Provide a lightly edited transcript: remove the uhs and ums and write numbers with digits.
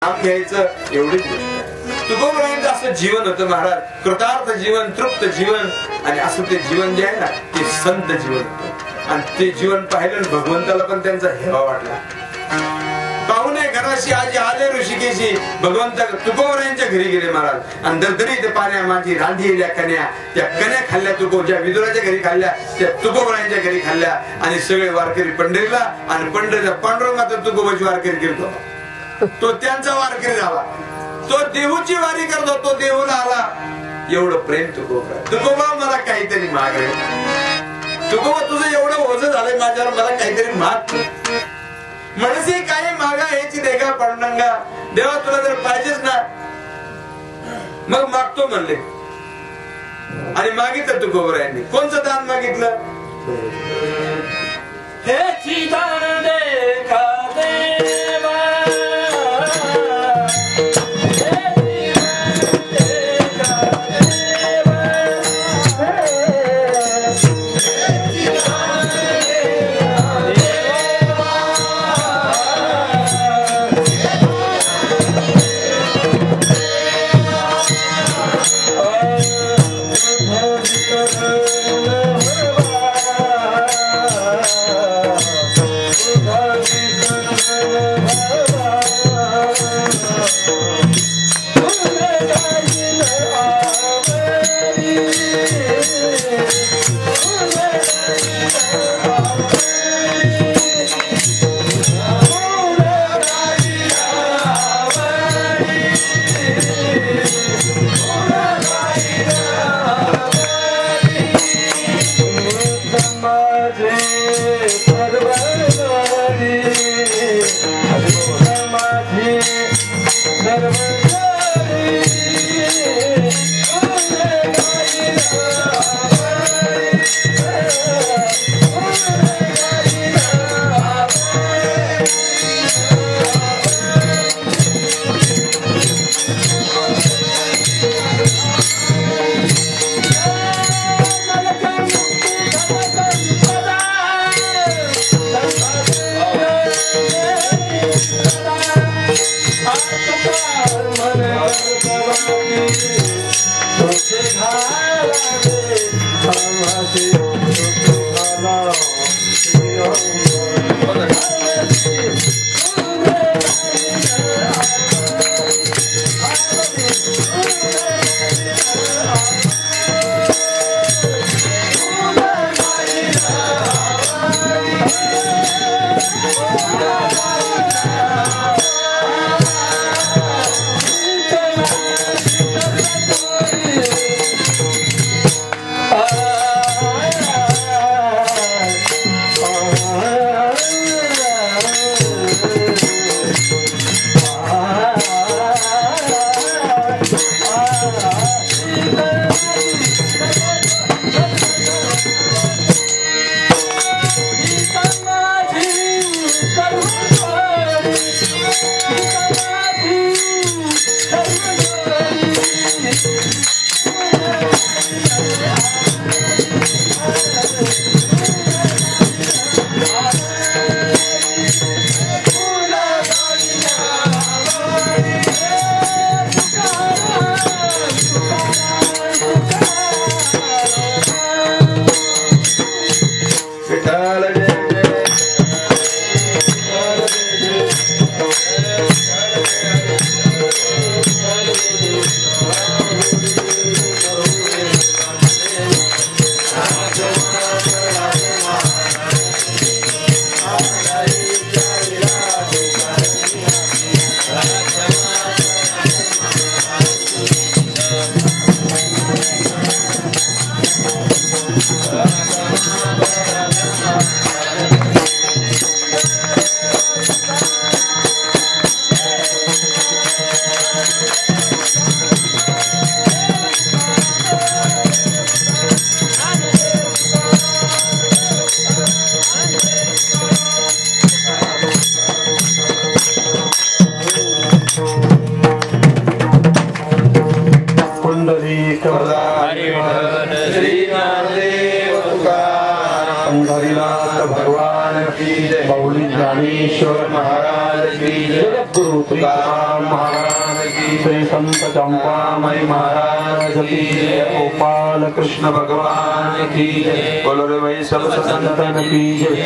नाम घ्यायचं एवढीच गोष्ट आहे. तुकोबरायांचं असं जीवन होतं महाराज, कृतार्थ जीवन, तृप्त जीवन. आणि असं ते जीवन जे आहे ना ते संत जीवन होतं. आणि ते जीवन पाहिलं भगवंताला पण त्यांचा हेवा वाटला. पाहुणे घराशी आजी आले ऋषिकेशी, भगवंत तुकोबरायांच्या घरी गेले महाराज. आणि दरदरी ते पाण्या माझी रांधील्या कन्या, त्या कन्या खाल्ल्या तुको, ज्या विदुराच्या घरी खाल्ल्या त्या तुकोबरायांच्या घरी खाल्ल्या. आणि सगळे वारकरी पंढरीला, आणि पंढरीला पांडुरंग मात्र तुकोबाची वारकरी गेलो. तो त्यांचा वारकरी झाला, तो देहूची वारी करतो, तो देहूला आला. एवढं प्रेम तुकोबा. तुकोबा मला काहीतरी माग रे, तुकोबा तुझं एवढं ओझं झालंय माझ्यावर, मला काहीतरी माग. मनसे काही मागा याची देगा पांडुरंगा, देवा तुला जर पाहिजेच ना मग मागतो म्हणले. आणि मागितलं तुकोबरायांनी. कोणचं दान मागितलं? हे दान देखा देवा, भगवान की जय, बाउली ज्ञानेश्वर महाराज की जय, गुरु तुकाराम महाराज की श्री संत चंपामणि महाराज की जय। गोपाल कृष्ण भगवान की जय। बोलो रे भाई सब संतन की जय।